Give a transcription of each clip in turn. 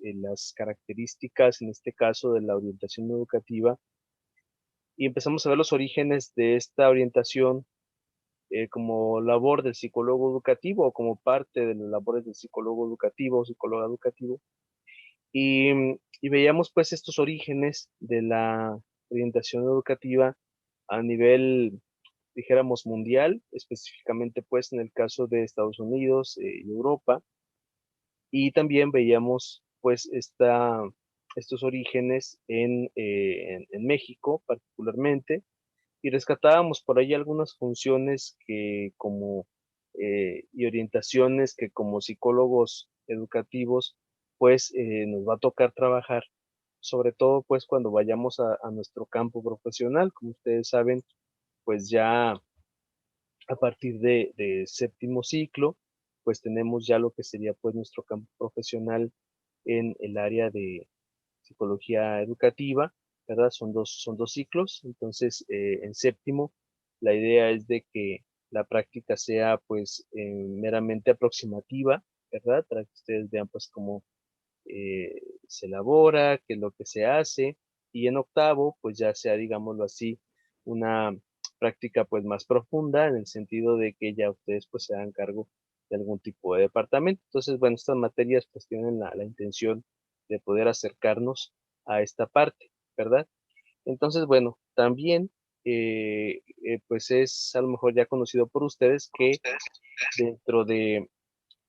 las características, en este caso, de la orientación educativa, y empezamos a ver los orígenes de esta orientación como labor del psicólogo educativo o como parte de las labores del psicólogo educativo o psicólogo educativo. Y veíamos pues estos orígenes de la orientación educativa a nivel, dijéramos, mundial, específicamente pues en el caso de Estados Unidos y Europa, y también veíamos pues estos orígenes en México particularmente, y rescatábamos por ahí algunas funciones que como y orientaciones que como psicólogos educativos pues nos va a tocar trabajar, sobre todo pues cuando vayamos a nuestro campo profesional. Como ustedes saben, pues ya a partir de séptimo ciclo, pues tenemos ya lo que sería pues nuestro campo profesional en el área de psicología educativa, ¿verdad? Son dos ciclos, entonces en séptimo la idea es de que la práctica sea pues meramente aproximativa, ¿verdad? Para que ustedes vean pues cómo se elabora, qué es lo que se hace, y en octavo pues ya sea, digámoslo así, una práctica pues más profunda en el sentido de que ya ustedes pues se hagan cargo de algún tipo de departamento. Entonces, bueno, estas materias pues tienen la intención de poder acercarnos a esta parte, ¿verdad? Entonces, bueno, también pues es a lo mejor ya conocido por ustedes que dentro de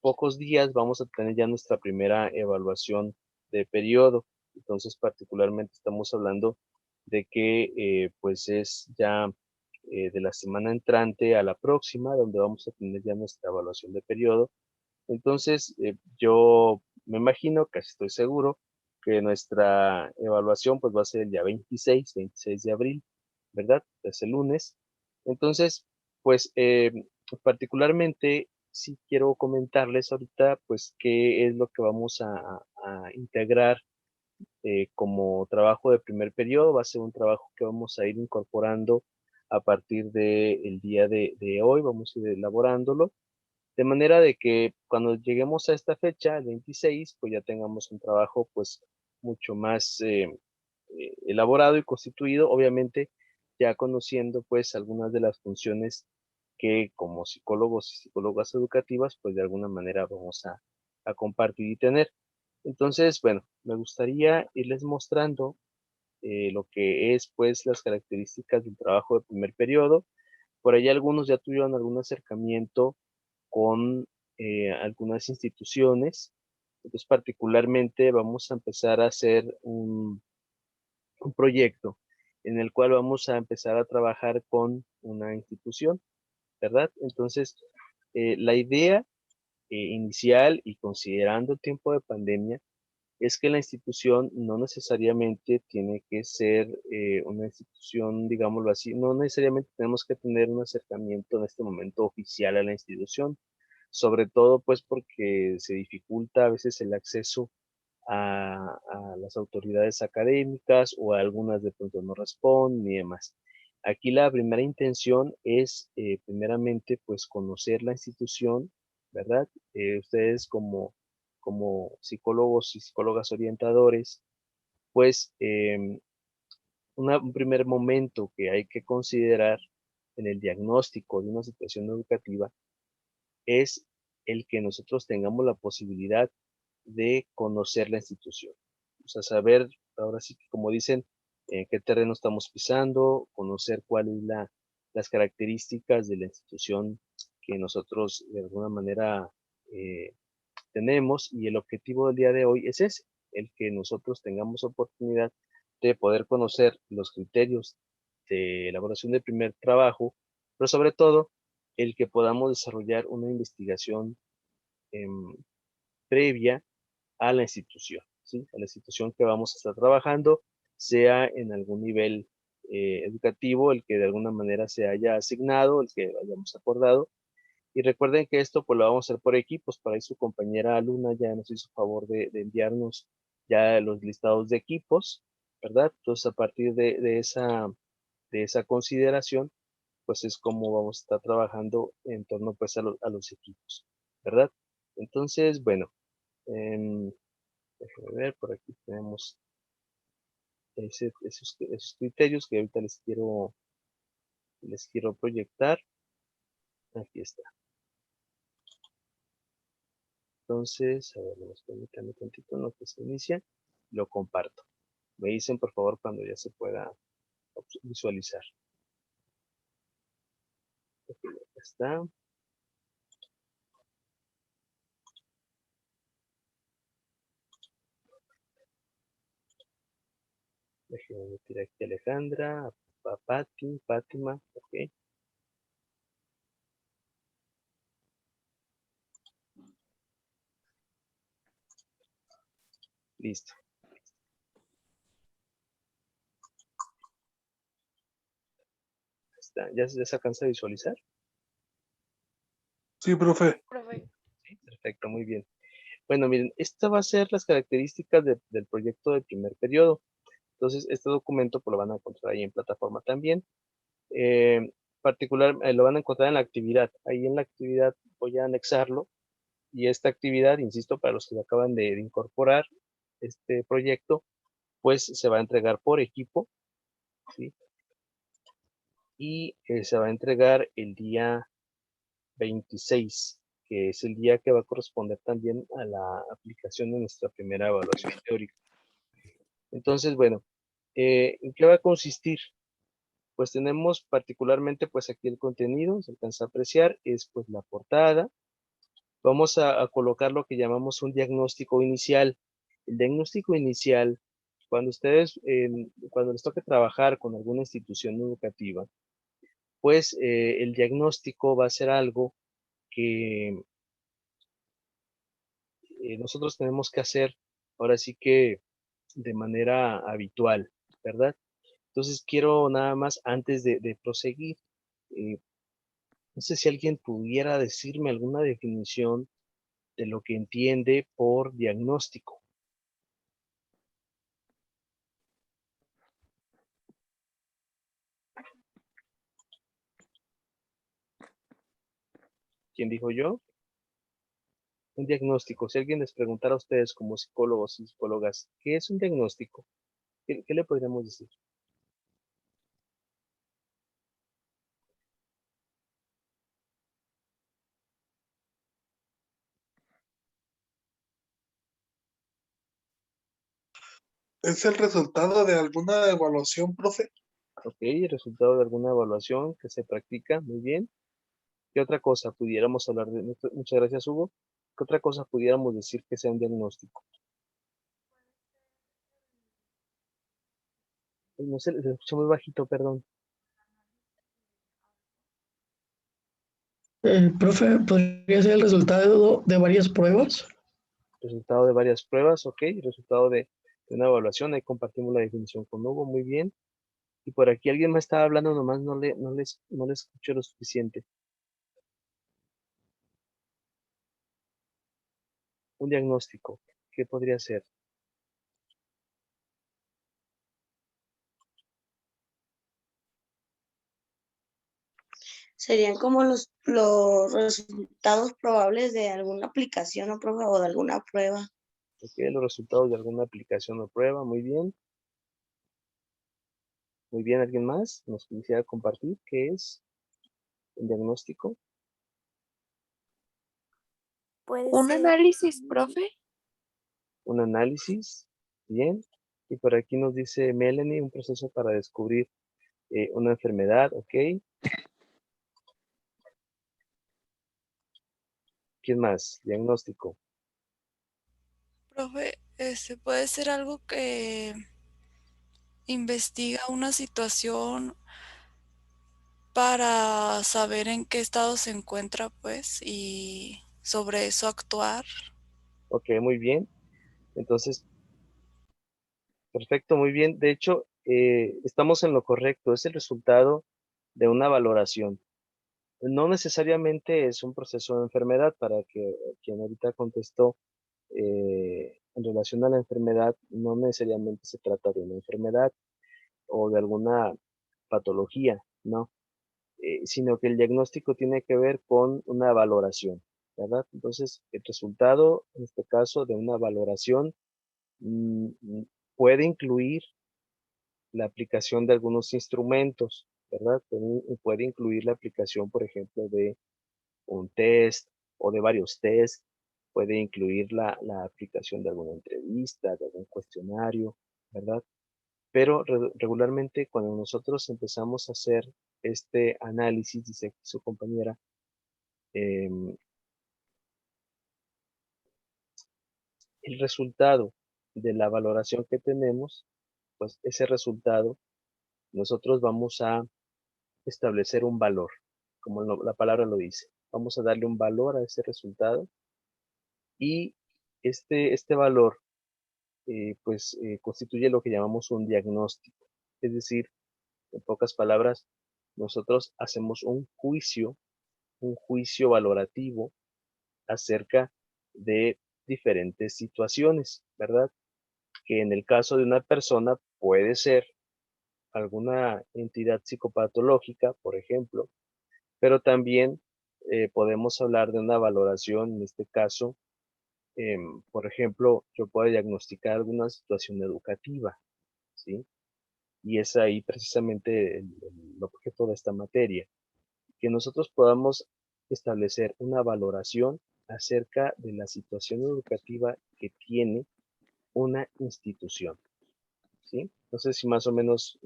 pocos días vamos a tener ya nuestra primera evaluación de periodo. Entonces, particularmente estamos hablando de que pues es ya de la semana entrante a la próxima, donde vamos a tener ya nuestra evaluación de periodo. Entonces, yo me imagino, casi estoy seguro, que nuestra evaluación pues va a ser el día 26 de abril, ¿verdad? Es el lunes. Entonces, pues particularmente sí quiero comentarles ahorita pues qué es lo que vamos a integrar como trabajo de primer periodo. Va a ser un trabajo que vamos a ir incorporando a partir del día de hoy, vamos a ir elaborándolo de manera de que cuando lleguemos a esta fecha, el 26, pues ya tengamos un trabajo pues mucho más elaborado y constituido, obviamente ya conociendo pues algunas de las funciones que como psicólogos y psicólogas educativas pues de alguna manera vamos a compartir y tener. Entonces, bueno, me gustaría irles mostrando lo que es pues las características del trabajo de primer periodo. Por ahí algunos ya tuvieron algún acercamiento con algunas instituciones. Entonces, particularmente vamos a empezar a hacer un proyecto en el cual vamos a empezar a trabajar con una institución, ¿verdad? Entonces, la idea inicial y considerando el tiempo de pandemia es que la institución no necesariamente tiene que ser una institución, digámoslo así, no necesariamente tenemos que tener un acercamiento en este momento oficial a la institución, sobre todo pues porque se dificulta a veces el acceso a las autoridades académicas o a algunas de pronto no responden y demás. Aquí la primera intención es primeramente pues conocer la institución, ¿verdad? Ustedes como psicólogos y psicólogas orientadores, pues un primer momento que hay que considerar en el diagnóstico de una situación educativa es el que nosotros tengamos la posibilidad de conocer la institución. O sea, saber, ahora sí que como dicen, en qué terreno estamos pisando, conocer cuáles las características de la institución que nosotros de alguna manera eh, tenemos, y el objetivo del día de hoy es ese, el que nosotros tengamos oportunidad de poder conocer los criterios de elaboración del primer trabajo, pero sobre todo el que podamos desarrollar una investigación em, previa a la institución, ¿sí? A la institución que vamos a estar trabajando, sea en algún nivel educativo, el que de alguna manera se haya asignado, el que hayamos acordado. Y recuerden que esto pues lo vamos a hacer por equipos. Para ahí su compañera Luna ya nos hizo favor de enviarnos ya los listados de equipos, ¿verdad? Entonces a partir de esa consideración, pues es como vamos a estar trabajando en torno pues a los equipos, ¿verdad? Entonces, bueno, em, Déjenme ver, por aquí tenemos esos criterios que ahorita les quiero proyectar. Aquí está. Entonces, a ver, nos permítanme tantito en lo que se inicia. Lo comparto. Me dicen, por favor, cuando ya se pueda visualizar. Aquí está. Déjenme meter aquí a Alejandra, a Patti, Fátima, ok. Listo. Está. ¿Ya se alcanza a visualizar? Sí, profe. Sí, perfecto, muy bien. Bueno, miren, esta va a ser las características del proyecto del primer periodo. Entonces, este documento pues, lo van a encontrar ahí en plataforma también. Lo van a encontrar en la actividad. Ahí en la actividad voy a anexarlo. Y esta actividad, insisto, para los que acaban de incorporar este proyecto, pues se va a entregar por equipo, ¿sí? Y se va a entregar el día 26, que es el día que va a corresponder también a la aplicación de nuestra primera evaluación teórica. Entonces, bueno, ¿en qué va a consistir? Pues tenemos particularmente, pues aquí el contenido, se alcanza a apreciar, es pues la portada. Vamos a colocar lo que llamamos un diagnóstico inicial. El diagnóstico inicial, cuando ustedes, cuando les toque trabajar con alguna institución educativa, pues el diagnóstico va a ser algo que nosotros tenemos que hacer ahora sí que de manera habitual, ¿verdad? Entonces quiero nada más, antes de proseguir, eh, no sé si alguien pudiera decirme alguna definición de lo que entiende por diagnóstico. ¿Quién dijo yo? Un diagnóstico. Si alguien les preguntara a ustedes como psicólogos y psicólogas, ¿qué es un diagnóstico? ¿Qué le podríamos decir? ¿Es el resultado de alguna evaluación, profe? Ok, el resultado de alguna evaluación que se practica, muy bien. ¿Qué otra cosa pudiéramos hablar de? Muchas gracias, Hugo. ¿Qué otra cosa pudiéramos decir que sea un diagnóstico? No sé, se escucha muy bajito, perdón. Profe, ¿podría ser el resultado de varias pruebas? Resultado de varias pruebas, ok. Resultado de una evaluación, ahí compartimos la definición con Hugo, muy bien. Y por aquí alguien me estaba hablando, nomás no le escucho lo suficiente. Un diagnóstico, ¿qué podría ser? Serían como los resultados probables de alguna aplicación o prueba o de alguna prueba. Ok, los resultados de alguna aplicación o prueba, muy bien. Muy bien, ¿alguien más nos quisiera compartir qué es un diagnóstico? Un análisis, profe. Un análisis, bien. Y por aquí nos dice Melanie, un proceso para descubrir una enfermedad, ok. ¿Quién más? Diagnóstico. Profe, puede ser algo que investiga una situación para saber en qué estado se encuentra, pues, y sobre eso actuar. Ok, muy bien. Entonces, perfecto, muy bien. De hecho, estamos en lo correcto. Es el resultado de una valoración. No necesariamente es un proceso de enfermedad para que quien ahorita contestó en relación a la enfermedad, no necesariamente se trata de una enfermedad o de alguna patología, ¿no? Sino que el diagnóstico tiene que ver con una valoración, ¿verdad? Entonces, el resultado, en este caso, de una valoración puede incluir la aplicación de algunos instrumentos, ¿verdad? Puede incluir la aplicación, por ejemplo, de un test o de varios tests, puede incluir la aplicación de alguna entrevista, de algún cuestionario, ¿verdad? Pero regularmente cuando nosotros empezamos a hacer este análisis, dice aquí su compañera, el resultado de la valoración que tenemos, pues ese resultado nosotros vamos a establecer un valor, como la palabra lo dice. Vamos a darle un valor a ese resultado y este valor constituye lo que llamamos un diagnóstico. Es decir, en pocas palabras, nosotros hacemos un juicio valorativo acerca de diferentes situaciones, ¿verdad? Que en el caso de una persona puede ser alguna entidad psicopatológica, por ejemplo, pero también podemos hablar de una valoración, en este caso, por ejemplo, yo puedo diagnosticar alguna situación educativa, ¿sí? Y es ahí precisamente el objeto de esta materia, que nosotros podamos establecer una valoración acerca de la situación educativa que tiene una institución, ¿sí? No sé si más o menos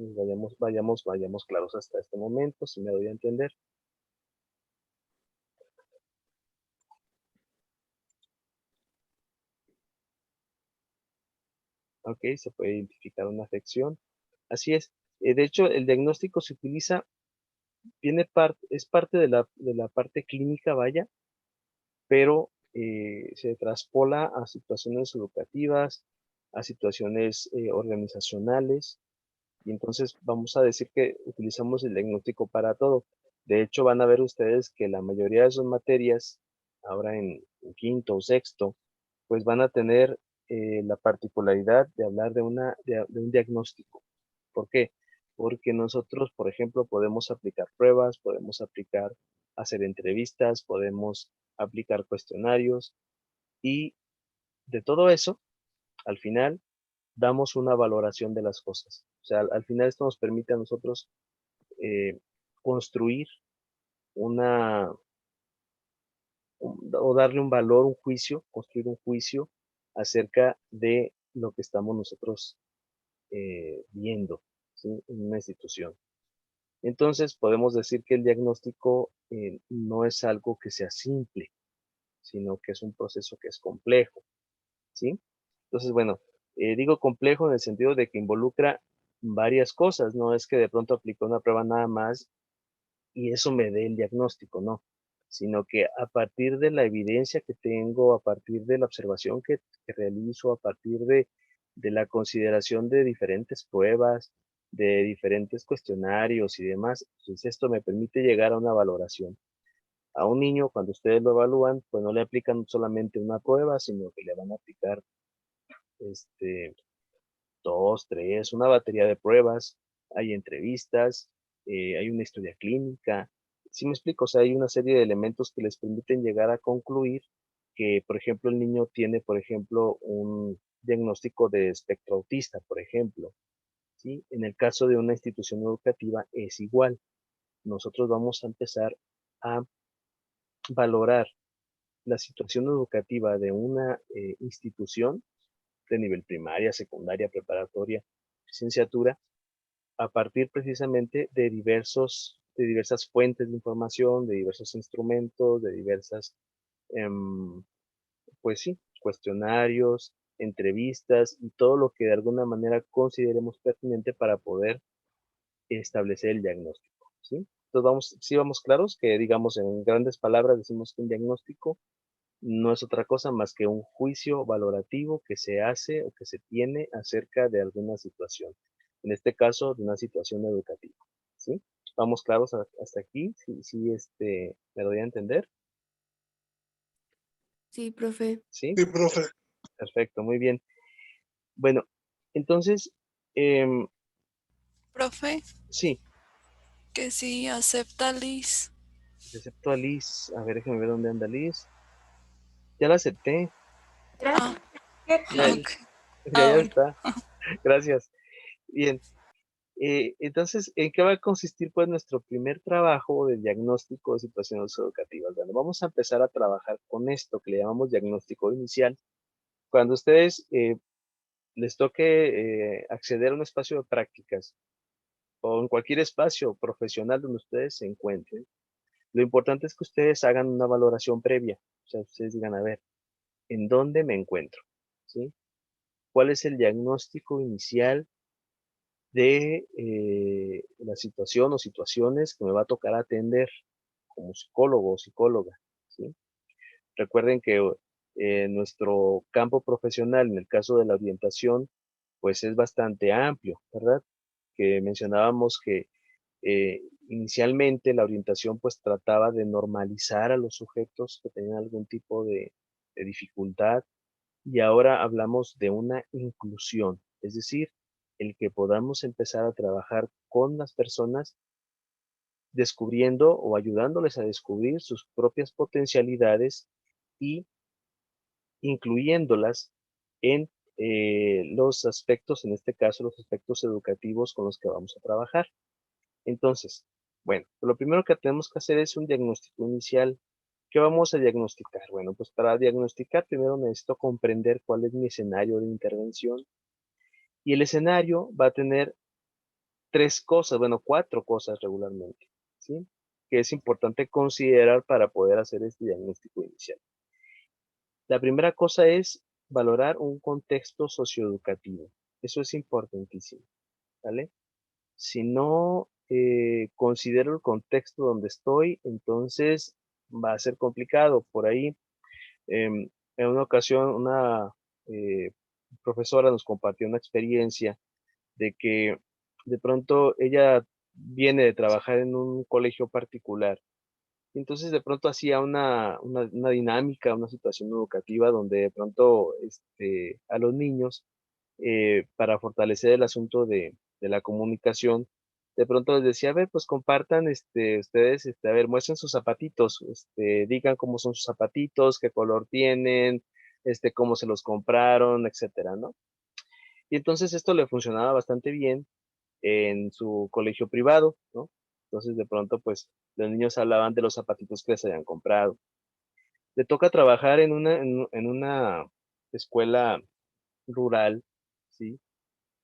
vayamos claros hasta este momento, si me doy a entender. Ok, se puede identificar una afección. Así es. De hecho, el diagnóstico se utiliza, es parte de la parte clínica, vaya, pero se traspola a situaciones educativas, a situaciones organizacionales, y entonces vamos a decir que utilizamos el diagnóstico para todo. De hecho, van a ver ustedes que la mayoría de sus materias, ahora en quinto o sexto, pues van a tener la particularidad de hablar de un diagnóstico. ¿Por qué? Porque nosotros, por ejemplo, podemos aplicar pruebas, podemos hacer entrevistas, podemos aplicar cuestionarios y de todo eso, al final, damos una valoración de las cosas. O sea, al final esto nos permite a nosotros construir una, o darle un valor, un juicio, construir un juicio acerca de lo que estamos nosotros viendo, ¿sí? En una institución. Entonces, podemos decir que el diagnóstico no es algo que sea simple, sino que es un proceso que es complejo, ¿sí? Entonces, bueno, digo complejo en el sentido de que involucra varias cosas, no es que de pronto aplico una prueba nada más y eso me dé el diagnóstico, no, sino que a partir de la evidencia que tengo, a partir de la observación que realizo, a partir de la consideración de diferentes pruebas, de diferentes cuestionarios y demás, pues esto me permite llegar a una valoración. A un niño, cuando ustedes lo evalúan, pues no le aplican solamente una prueba, sino que le van a aplicar este, dos, tres, una batería de pruebas, hay entrevistas, hay una historia clínica. ¿Sí me explico? O sea, hay una serie de elementos que les permiten llegar a concluir que, por ejemplo, el niño tiene, por ejemplo, un diagnóstico de espectro autista, por ejemplo. ¿Sí? En el caso de una institución educativa es igual. Nosotros vamos a empezar a valorar la situación educativa de una institución de nivel primaria, secundaria, preparatoria, licenciatura, a partir precisamente de diversas fuentes de información, de diversos instrumentos, de diversas, em, pues sí, cuestionarios, entrevistas y todo lo que de alguna manera consideremos pertinente para poder establecer el diagnóstico, ¿sí? Entonces sí vamos claros que digamos en grandes palabras decimos que un diagnóstico no es otra cosa más que un juicio valorativo que se hace o que se tiene acerca de alguna situación. En este caso, de una situación educativa. ¿Sí? ¿Vamos claros hasta aquí? Sí, me doy a entender. Sí, profe. ¿Sí? Sí, profe. Perfecto, muy bien. Bueno, entonces, Profe, sí, que sí acepta Liz. acepto a Liz. A ver, déjame ver dónde anda Liz. Ya la acepté. Ah, Ya, ok. Ya, ya Bueno. está. Gracias. Bien. Entonces, ¿en qué va a consistir pues nuestro primer trabajo de diagnóstico de situaciones educativas? Bueno, vamos a empezar a trabajar con esto que le llamamos diagnóstico inicial. Cuando ustedes les toque acceder a un espacio de prácticas o en cualquier espacio profesional donde ustedes se encuentren, lo importante es que ustedes hagan una valoración previa. O sea, ustedes digan, a ver, ¿en dónde me encuentro? ¿Sí? ¿Cuál es el diagnóstico inicial de la situación o situaciones que me va a tocar atender como psicólogo o psicóloga? ¿Sí? Recuerden que nuestro campo profesional, en el caso de la orientación, pues es bastante amplio, ¿verdad? Que mencionábamos que inicialmente la orientación pues trataba de normalizar a los sujetos que tenían algún tipo de dificultad y ahora hablamos de una inclusión, es decir, el que podamos empezar a trabajar con las personas descubriendo o ayudándoles a descubrir sus propias potencialidades y incluyéndolas en los aspectos, en este caso los aspectos educativos con los que vamos a trabajar. Entonces, bueno, lo primero que tenemos que hacer es un diagnóstico inicial. ¿Qué vamos a diagnosticar? Bueno, pues para diagnosticar primero necesito comprender cuál es mi escenario de intervención. Y el escenario va a tener tres cosas, bueno, cuatro cosas regularmente, ¿sí? Que es importante considerar para poder hacer este diagnóstico inicial. La primera cosa es valorar un contexto socioeducativo. Eso es importantísimo, ¿vale? Si no considero el contexto donde estoy, entonces va a ser complicado. Por ahí, en una ocasión, una eh, profesora nos compartió una experiencia de que de pronto ella viene de trabajar en un colegio particular. Y entonces de pronto hacía una dinámica, una situación educativa donde de pronto a los niños, para fortalecer el asunto de la comunicación, de pronto les decía, a ver, pues compartan ustedes, a ver, muestren sus zapatitos, digan cómo son sus zapatitos, qué color tienen, cómo se los compraron, etcétera, ¿no? Y entonces esto le funcionaba bastante bien en su colegio privado, ¿no? Entonces de pronto pues los niños hablaban de los zapatitos que les habían comprado. Le toca trabajar en una escuela rural, ¿sí?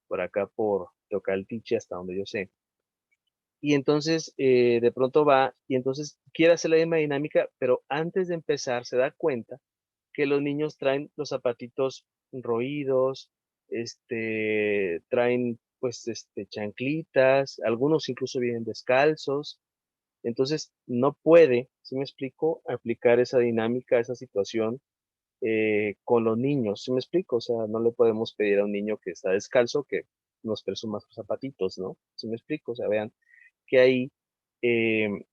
Por acá por Teocaltiche, hasta donde yo sé. Y entonces de pronto va y entonces quiere hacer la misma dinámica, pero antes de empezar se da cuenta que los niños traen los zapatitos roídos, traen pues chanclitas, algunos incluso vienen descalzos, entonces no puede, ¿sí me explico?, aplicar esa dinámica, esa situación con los niños, ¿sí me explico? O sea, no le podemos pedir a un niño que está descalzo que nos presuma sus zapatitos, ¿no? ¿Sí me explico? O sea, vean que ahí em,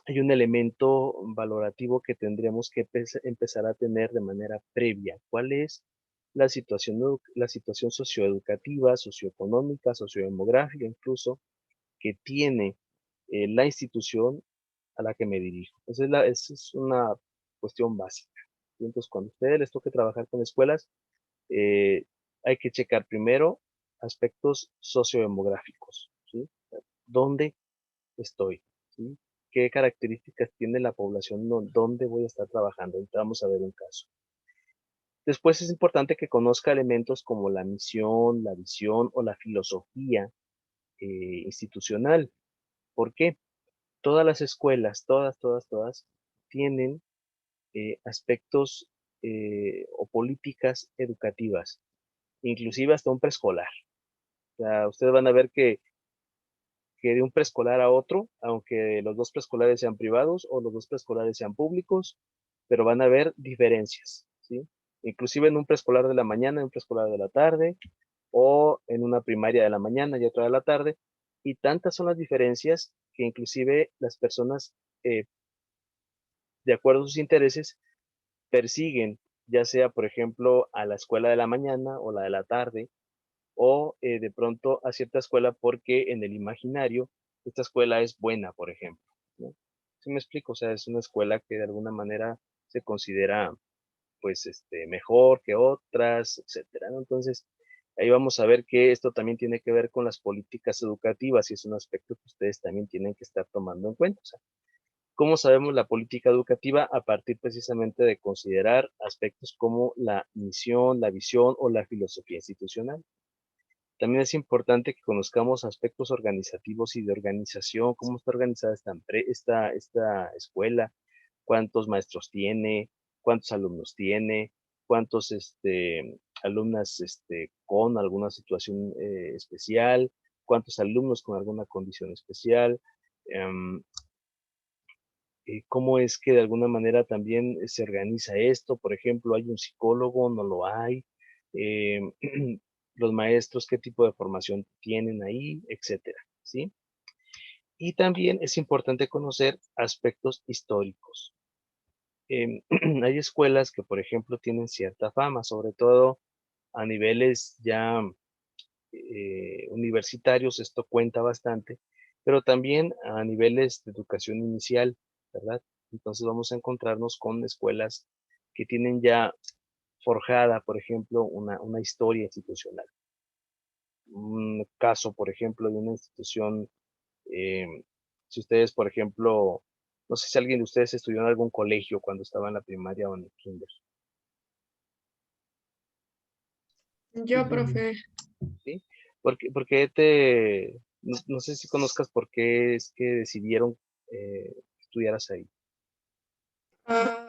hay un elemento valorativo que tendríamos que empezar a tener de manera previa. ¿Cuál es la situación socioeducativa, socioeconómica, sociodemográfica incluso, que tiene la institución a la que me dirijo? Esa es una cuestión básica. Y entonces, cuando a ustedes les toque trabajar con escuelas, eh, hay que checar primero aspectos sociodemográficos, ¿sí? ¿Dónde estoy? ¿Sí? ¿Qué características tiene la población donde voy a estar trabajando? Ahorita vamos a ver un caso. Después es importante que conozca elementos como la misión, la visión o la filosofía institucional. ¿Por qué? Todas las escuelas, todas, tienen aspectos o políticas educativas, inclusive hasta un preescolar. O sea, ustedes van a ver que de un preescolar a otro, aunque los dos preescolares sean privados o los dos preescolares sean públicos, pero van a haber diferencias, ¿sí? Inclusive en un preescolar de la mañana, en un preescolar de la tarde, o en una primaria de la mañana y otra de la tarde, y tantas son las diferencias que inclusive las personas, eh, de acuerdo a sus intereses, persiguen, ya sea, por ejemplo, a la escuela de la mañana o la de la tarde, o de pronto a cierta escuela porque en el imaginario esta escuela es buena, por ejemplo, ¿no? ¿Sí me explico? O sea, es una escuela que de alguna manera se considera pues, mejor que otras, etcétera, ¿no? Entonces, ahí vamos a ver que esto también tiene que ver con las políticas educativas y es un aspecto que ustedes también tienen que estar tomando en cuenta. O sea, ¿cómo sabemos la política educativa? A partir precisamente de considerar aspectos como la misión, la visión o la filosofía institucional. También es importante que conozcamos aspectos organizativos y de organización, cómo está organizada esta escuela, cuántos maestros tiene, cuántos alumnos tiene, cuántos alumnas con alguna situación especial, cuántos alumnos con alguna condición especial, em, cómo es que de alguna manera también se organiza esto. Por ejemplo, ¿hay un psicólogo? ¿No lo hay? Em, los maestros, ¿qué tipo de formación tienen ahí? Etcétera, ¿sí? Y también es importante conocer aspectos históricos. Hay escuelas que, por ejemplo, tienen cierta fama, sobre todo a niveles ya universitarios, esto cuenta bastante, pero también a niveles de educación inicial, ¿verdad? Entonces vamos a encontrarnos con escuelas que tienen ya forjada, por ejemplo, una historia institucional. Un caso, por ejemplo, de una institución, si ustedes, por ejemplo, no sé si alguien de ustedes estudió en algún colegio cuando estaba en la primaria o en el kinder, Yo, profe. ¿sí? No sé si conozcas por qué es que decidieron que estudiaras ahí?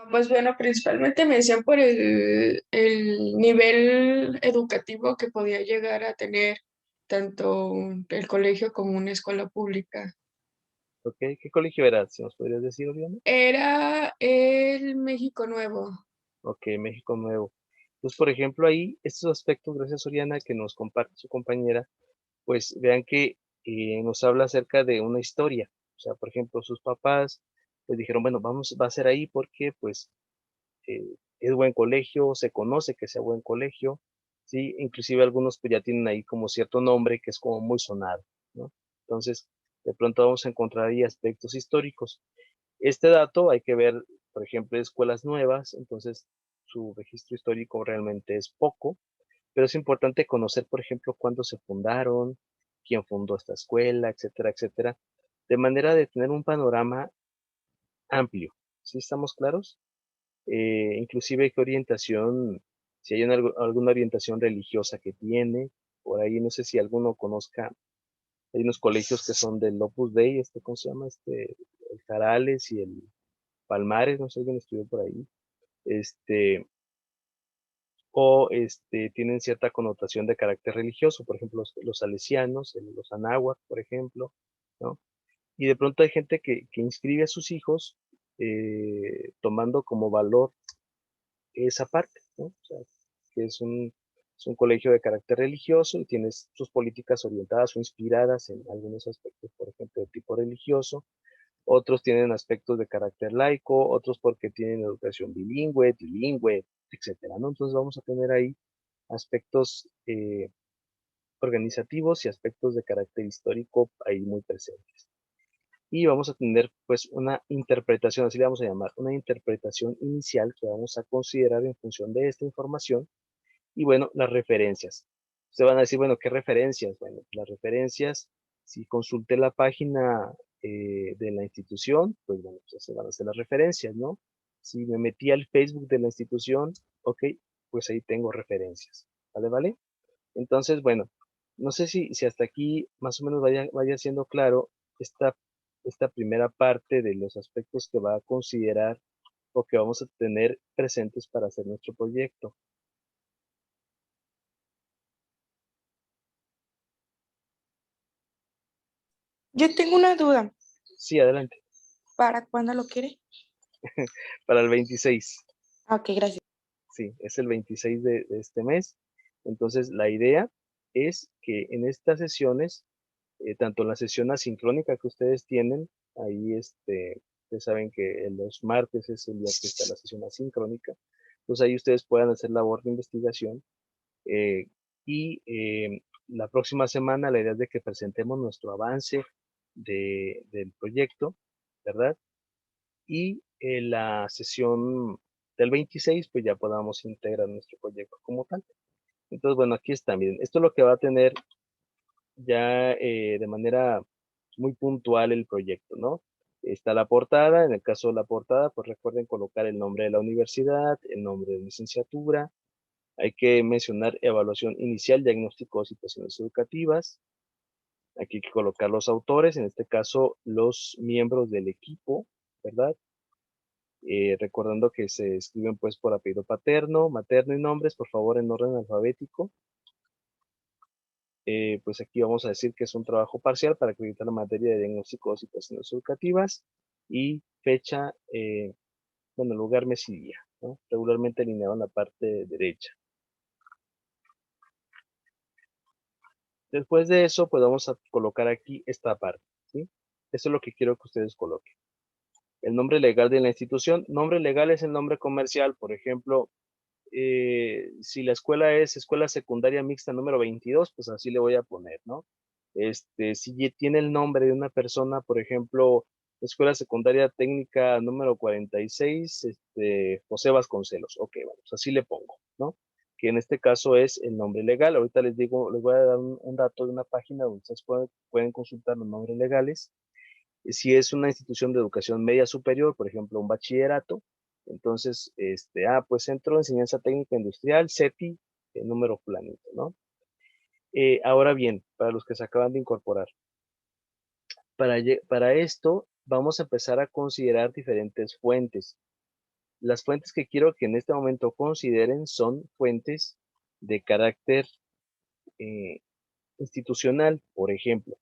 Pues bueno, principalmente me decían por el nivel educativo que podía llegar a tener tanto el colegio como una escuela pública. ¿Ok? ¿Qué colegio era? ¿Si nos podrías decir, Oriana? Era el México Nuevo. Ok, México Nuevo. Entonces, por ejemplo, ahí, estos aspectos, gracias, Oriana, que nos comparte su compañera, pues vean que nos habla acerca de una historia. O sea, por ejemplo, sus papás, pues dijeron, bueno, va a ser ahí porque, pues, eh, es buen colegio, se conoce que sea buen colegio, ¿sí? Inclusive algunos pues ya tienen ahí como cierto nombre que es como muy sonado, ¿no? Entonces, de pronto vamos a encontrar ahí aspectos históricos. Este dato hay que ver, por ejemplo, escuelas nuevas, entonces su registro histórico realmente es poco, pero es importante conocer, por ejemplo, cuándo se fundaron, quién fundó esta escuela, etcétera, etcétera, de manera de tener un panorama amplio. ¿Sí estamos claros? Inclusive qué orientación, si hay alguna orientación religiosa que tiene, por ahí no sé si alguno conozca, hay unos colegios que son del Opus Dei, ¿cómo se llama? El Jarales y el Palmares, no sé si alguien estudió por ahí, este, tienen cierta connotación de carácter religioso, por ejemplo, los salesianos, los anáhuac, por ejemplo, ¿no? Y de pronto hay gente que inscribe a sus hijos tomando como valor esa parte, ¿no? O sea, que es un colegio de carácter religioso y tiene sus políticas orientadas o inspiradas en algunos aspectos, por ejemplo, de tipo religioso. Otros tienen aspectos de carácter laico, otros porque tienen educación bilingüe, trilingüe, etcétera, ¿no? Entonces vamos a tener ahí aspectos organizativos y aspectos de carácter histórico ahí muy presentes. Y vamos a tener pues una interpretación, así le vamos a llamar, una interpretación inicial que vamos a considerar en función de esta información. Y bueno, las referencias. Ustedes van a decir, bueno, ¿qué referencias? Bueno, las referencias, si consulté la página de la institución, pues bueno, pues se van a hacer las referencias, ¿no? Si me metí al Facebook de la institución, ok, pues ahí tengo referencias, ¿vale? ¿Vale? Entonces, bueno, no sé si hasta aquí más o menos vaya siendo claro esta, esta primera parte de los aspectos que va a considerar o que vamos a tener presentes para hacer nuestro proyecto. Yo tengo una duda. Sí, adelante. ¿Para cuándo lo quiere? Para el 26. Ok, gracias. Sí, es el 26 de este mes. Entonces, la idea es que en estas sesiones, tanto en la sesión asincrónica que ustedes tienen, ahí ustedes saben que los martes es el día que está la sesión asincrónica, pues ahí ustedes puedan hacer labor de investigación eh, y la próxima semana la idea es de que presentemos nuestro avance del proyecto, ¿verdad? Y la sesión del 26, pues ya podamos integrar nuestro proyecto como tal. Entonces, bueno, aquí está, miren, esto es lo que va a tener ya de manera muy puntual el proyecto, ¿no? Está la portada, en el caso de la portada, pues recuerden colocar el nombre de la universidad, el nombre de licenciatura, hay que mencionar evaluación inicial, diagnóstico de situaciones educativas, aquí hay que colocar los autores, en este caso los miembros del equipo, ¿verdad? Recordando que se escriben pues por apellido paterno, materno y nombres, por favor en orden alfabético. Pues aquí vamos a decir que es un trabajo parcial para acreditar la materia de diagnóstico de situaciones educativas y fecha, bueno, lugar, mes y día, ¿no? Regularmente alineado en la parte derecha. Después de eso, pues vamos a colocar aquí esta parte, ¿sí? Eso es lo que quiero que ustedes coloquen. El nombre legal de la institución. Nombre legal es el nombre comercial, por ejemplo, si la escuela es Escuela Secundaria Mixta número 22, pues así le voy a poner, ¿no? Si tiene el nombre de una persona, por ejemplo, Escuela Secundaria Técnica número 46, José Vasconcelos. Ok, bueno, pues así le pongo, ¿no? Que en este caso es el nombre legal. Ahorita les digo, les voy a dar un dato de una página donde ustedes pueden consultar los nombres legales. Si es una institución de educación media superior, por ejemplo, un bachillerato, entonces, pues Centro de Enseñanza Técnica Industrial, CETI, el número planito, ¿no? Ahora bien, para los que se acaban de incorporar, para esto vamos a empezar a considerar diferentes fuentes. Las fuentes que quiero que en este momento consideren son fuentes de carácter institucional. Por ejemplo,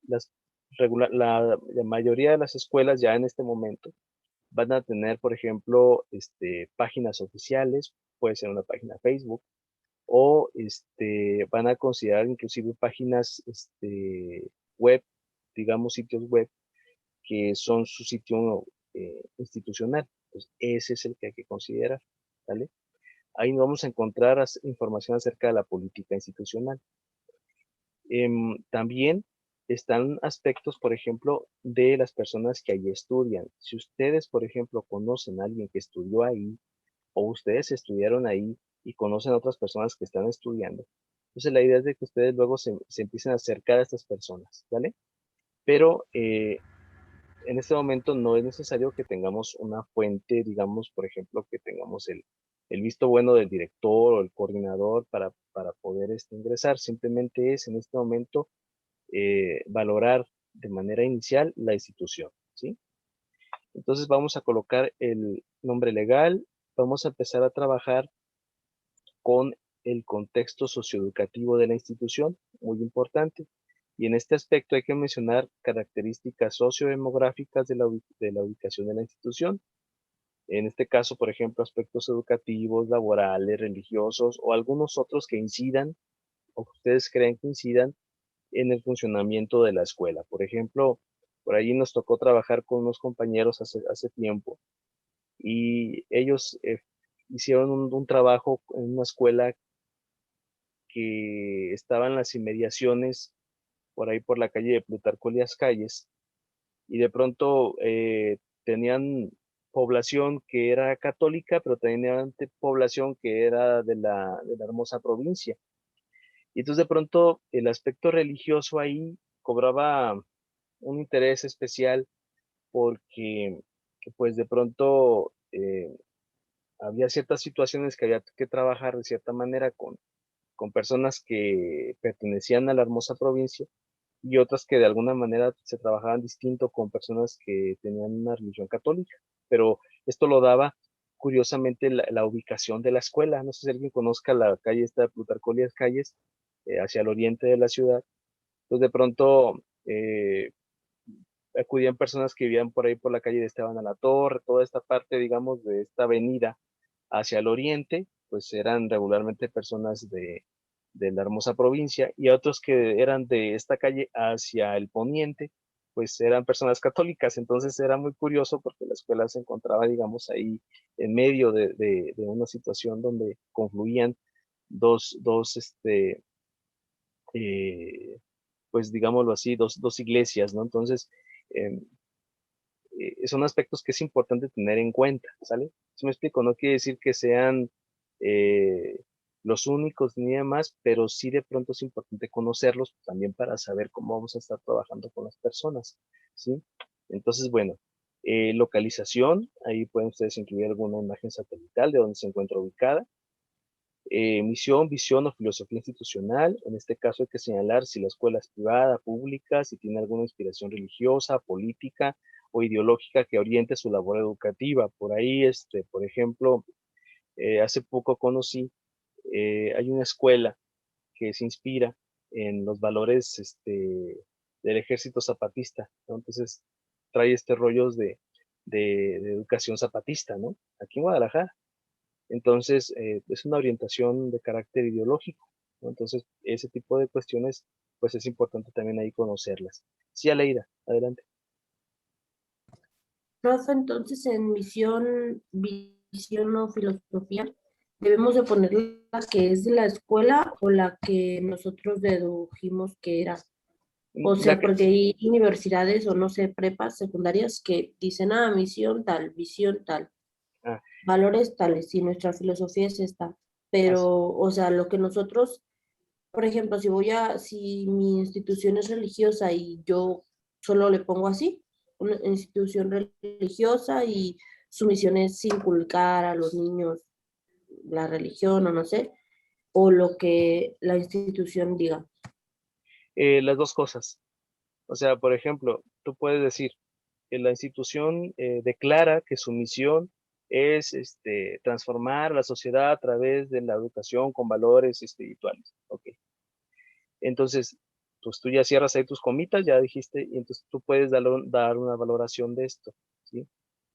la mayoría de las escuelas ya en este momento van a tener, por ejemplo, páginas oficiales, puede ser una página Facebook, o van a considerar inclusive páginas web, digamos sitios web, que son su sitio institucional. Pues ese es el que hay que considerar, ¿vale? Ahí vamos a encontrar información acerca de la política institucional. También están aspectos, por ejemplo, de las personas que allí estudian. Si ustedes, por ejemplo, conocen a alguien que estudió ahí, o ustedes estudiaron ahí y conocen a otras personas que están estudiando, entonces la idea es de que ustedes luego se empiecen a acercar a estas personas, ¿vale? Pero en este momento no es necesario que tengamos una fuente, digamos, por ejemplo, que tengamos el visto bueno del director o el coordinador para poder ingresar. Simplemente es en este momento valorar de manera inicial la institución, ¿sí? Entonces vamos a colocar el nombre legal, vamos a empezar a trabajar con el contexto socioeducativo de la institución, muy importante. Y en este aspecto hay que mencionar características sociodemográficas de la ubicación de la institución. En este caso, por ejemplo, aspectos educativos, laborales, religiosos o algunos otros que incidan o que ustedes creen que incidan en el funcionamiento de la escuela. Por ejemplo, por ahí nos tocó trabajar con unos compañeros hace tiempo y ellos hicieron un trabajo en una escuela que estaba en las inmediaciones, por ahí por la calle de Plutarco Elías Calles, y de pronto tenían población que era católica, pero tenían población que era de la hermosa provincia. Y entonces de pronto el aspecto religioso ahí cobraba un interés especial porque pues de pronto había ciertas situaciones que había que trabajar de cierta manera con personas que pertenecían a la hermosa provincia y otras que de alguna manera se trabajaban distinto con personas que tenían una religión católica. Pero esto lo daba curiosamente la ubicación de la escuela. No sé si alguien conozca la calle esta de Plutarco Elías Calles, hacia el oriente de la ciudad. Entonces de pronto acudían personas que vivían por ahí por la calle de Esteban a la Torre, toda esta parte, digamos, de esta avenida hacia el oriente, pues eran regularmente personas de la hermosa provincia, y otros que eran de esta calle hacia el poniente, pues eran personas católicas. Entonces era muy curioso porque la escuela se encontraba, digamos, ahí en medio de una situación donde confluían dos pues digámoslo así, dos iglesias, ¿no? Entonces, son aspectos que es importante tener en cuenta, ¿sale? ¿Sí me explico? No quiere decir que sean los únicos ni demás, pero sí de pronto es importante conocerlos también para saber cómo vamos a estar trabajando con las personas, ¿sí? Entonces, bueno, localización, ahí pueden ustedes incluir alguna imagen satelital de donde se encuentra ubicada. Misión, visión o filosofía institucional. En este caso hay que señalar si la escuela es privada, pública, si tiene alguna inspiración religiosa, política o ideológica que oriente su labor educativa. Por ahí, por ejemplo, hace poco conocí, hay una escuela que se inspira en los valores del ejército zapatista, ¿no? Entonces trae rollos de educación zapatista, ¿no? Aquí en Guadalajara. Entonces, es una orientación de carácter ideológico, ¿no? Entonces, ese tipo de cuestiones, pues es importante también ahí conocerlas. Sí, Aleida, adelante. Profe, entonces en misión, visión o filosofía, ¿debemos de poner la que es de la escuela o la que nosotros dedujimos que era? O sea, La que- porque hay universidades o no sé, prepas secundarias que dicen, misión tal, visión tal, ah, valores tales, y nuestra filosofía es esta. as- Pero, o sea, lo que nosotros, por ejemplo, si mi institución es religiosa y yo solo le pongo así, una institución religiosa y su misión es inculcar a los niños la religión o no sé, o lo que la institución diga. las dos cosas. O sea, por ejemplo, tú puedes decir, la institución declara que su misión es transformar la sociedad a través de la educación con valores espirituales. Ok. Entonces, pues tú ya cierras ahí tus comitas, ya dijiste, y entonces tú puedes dar una valoración de esto, ¿sí?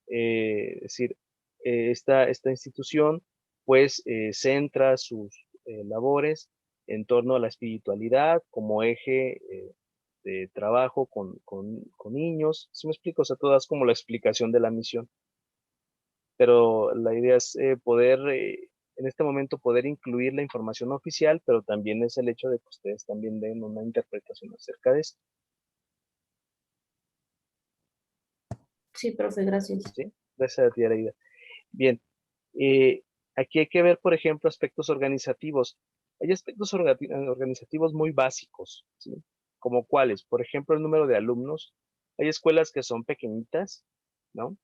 Es decir, esta institución pues centra sus labores en torno a la espiritualidad como eje de trabajo con niños. ¿Sí me explico? O sea, todas como la explicación de la misión. Pero la idea es poder, en este momento, poder incluir la información oficial, pero también es el hecho de que ustedes también den una interpretación acerca de esto, Sí, profe, gracias. ¿sí? Gracias a ti, Areida. Bien, aquí hay que ver, por ejemplo, aspectos organizativos. Hay aspectos organizativos muy básicos, ¿sí? Como cuáles, por ejemplo, el número de alumnos. Hay escuelas que son pequeñitas, ¿no?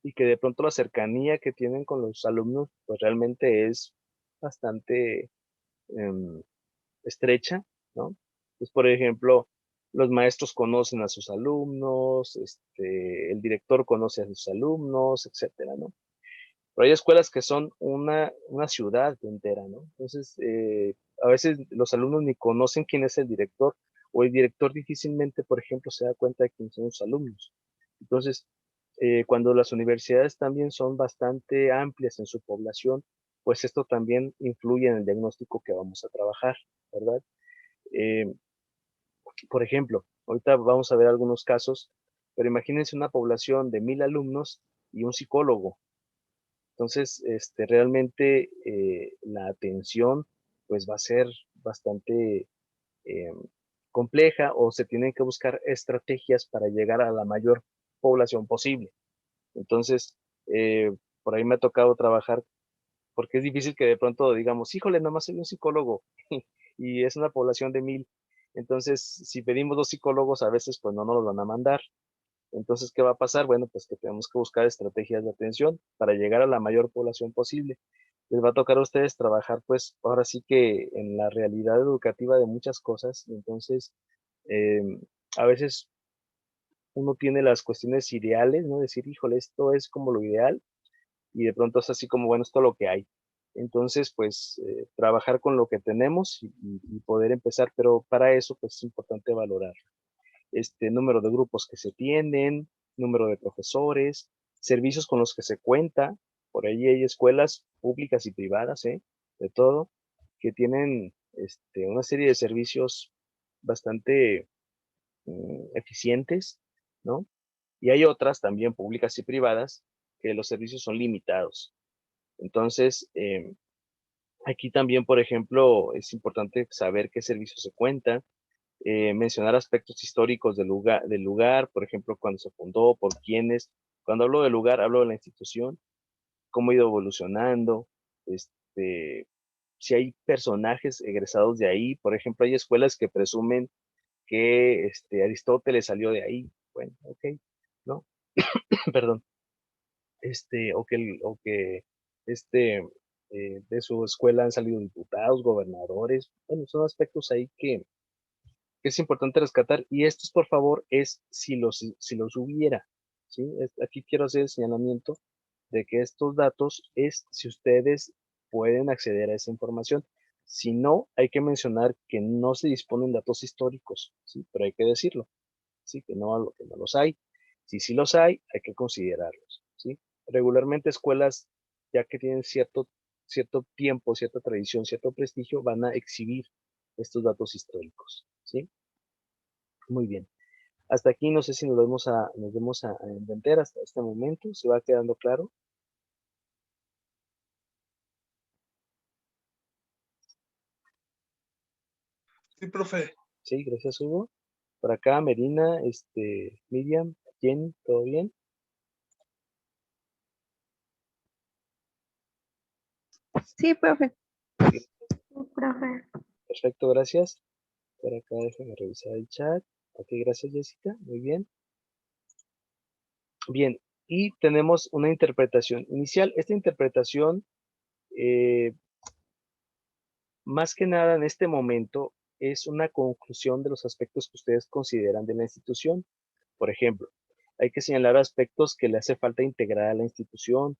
Y que de pronto la cercanía que tienen con los alumnos, pues realmente es bastante em, estrecha, ¿no? Pues, por ejemplo, los maestros conocen a sus alumnos, el director conoce a sus alumnos, etcétera, ¿no? Pero hay escuelas que son una ciudad entera, ¿no? Entonces, a veces los alumnos ni conocen quién es el director, o el director difícilmente, por ejemplo, se da cuenta de quién son sus alumnos. Entonces, cuando las universidades también son bastante amplias en su población, pues esto también influye en el diagnóstico que vamos a trabajar, ¿verdad? Eh, por ejemplo, ahorita vamos a ver algunos casos, pero imagínense una población de 1000 alumnos y un psicólogo. Entonces, realmente la atención pues va a ser bastante eh, compleja o se tienen que buscar estrategias para llegar a la mayor población posible. Entonces, por ahí me ha tocado trabajar porque es difícil que de pronto digamos, híjole, nada más soy un psicólogo y es una población de 1000. Entonces, si pedimos 2 psicólogos, a veces pues no nos los van a mandar. Entonces, ¿qué va a pasar? Bueno, pues que tenemos que buscar estrategias de atención para llegar a la mayor población posible. Les va a tocar a ustedes trabajar, pues, ahora sí que en la realidad educativa de muchas cosas. Entonces, a veces uno tiene las cuestiones ideales, ¿no? Decir, híjole, esto es como lo ideal, y de pronto es así como, bueno, esto es lo que hay. Entonces, pues, trabajar con lo que tenemos y poder empezar, pero para eso, pues, es importante valorar número de grupos que se tienen, número de profesores, servicios con los que se cuenta. Por ahí hay escuelas públicas y privadas, de todo, que tienen una serie de servicios bastante eficientes, ¿no? Y hay otras también públicas y privadas que los servicios son limitados. Entonces, aquí también, por ejemplo, es importante saber qué servicios se cuentan, mencionar aspectos históricos del lugar, por ejemplo, cuando se fundó, por quiénes, Cuando hablo del lugar, hablo de la institución, cómo ha ido evolucionando, si hay personajes egresados de ahí. Por ejemplo, hay escuelas que presumen que Aristóteles salió de ahí. Bueno, ok, ¿no? Perdón. O que de su escuela han salido diputados, gobernadores. Bueno, son aspectos ahí que es importante rescatar. Y estos, por favor, es si los hubiera, ¿sí? Aquí quiero hacer el señalamiento de que estos datos es si ustedes pueden acceder a esa información. Si no, hay que mencionar que no se disponen datos históricos, ¿sí? Pero hay que decirlo, ¿sí? Que no los hay. Si sí los hay que considerarlos, ¿sí? Regularmente escuelas, ya que tienen cierto tiempo, cierta tradición, cierto prestigio, van a exhibir estos datos históricos, ¿sí? Muy bien. Hasta aquí no sé si nos vamos a entender hasta este momento. ¿Se va quedando claro? Sí, profe. Sí, gracias, Hugo. Por acá, Merina, Miriam, Jenny, ¿todo bien? Sí, profe. Sí, Profe. perfecto, gracias. Por acá, déjenme revisar el chat. Ok, gracias, Jessica. Muy bien. Bien, y tenemos una interpretación inicial. Esta interpretación, más que nada en este momento, es una conclusión de los aspectos que ustedes consideran de la institución. Por ejemplo, hay que señalar aspectos que le hace falta integrar a la institución,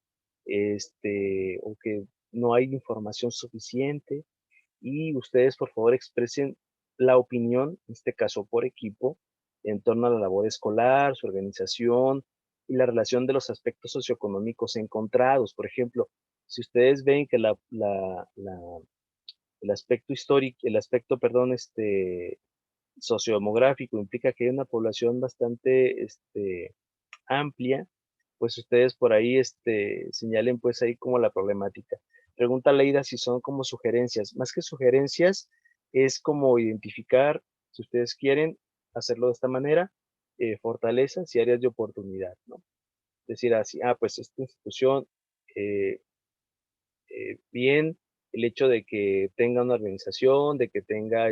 o que no hay información suficiente, y ustedes, por favor, expresen la opinión, en este caso por equipo, en torno a la labor escolar, su organización y la relación de los aspectos socioeconómicos encontrados. Por ejemplo, si ustedes ven que el aspecto histórico, perdón, sociodemográfico implica que hay una población bastante amplia, pues ustedes por ahí señalen pues ahí como la problemática. Pregunta Leida si son como sugerencias. Más que sugerencias, es como identificar, si ustedes quieren hacerlo de esta manera, fortalezas y áreas de oportunidad, ¿no? Decir así, pues esta institución, eh, bien, el hecho de que tenga una organización, de que tenga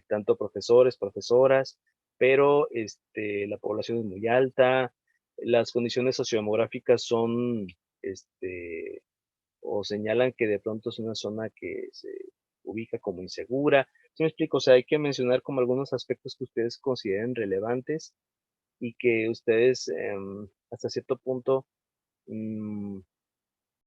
tanto profesores, profesoras, pero la población es muy alta, las condiciones sociodemográficas son, o señalan que de pronto es una zona que se ubica como insegura. ¿Sí me explico? O sea, hay que mencionar como algunos aspectos que ustedes consideren relevantes y que ustedes hasta cierto punto